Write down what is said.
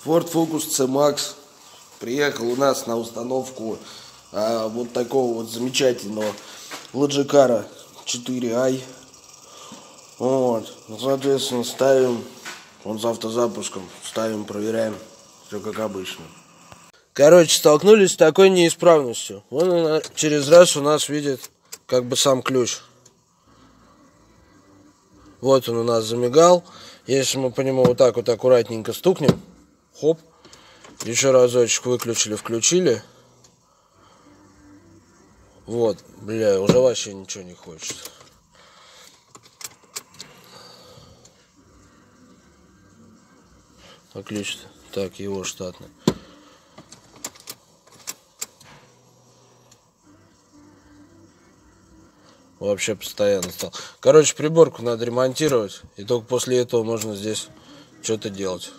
Ford Focus C-Max приехал у нас на установку вот такого вот замечательного Logicar 4i. Вот, соответственно, ставим, он с автозапуском, ставим, проверяем, все как обычно. Короче, столкнулись с такой неисправностью. Вон через раз у нас видит как бы сам ключ. Вот он у нас замигал. Если мы по нему вот так вот аккуратненько стукнем, хоп, еще разочек выключили, включили. Вот, бля, уже вообще ничего не хочет. А ключ-то, так, его штатный. Вообще постоянно стал. Короче, приборку надо ремонтировать, и только после этого можно здесь что-то делать.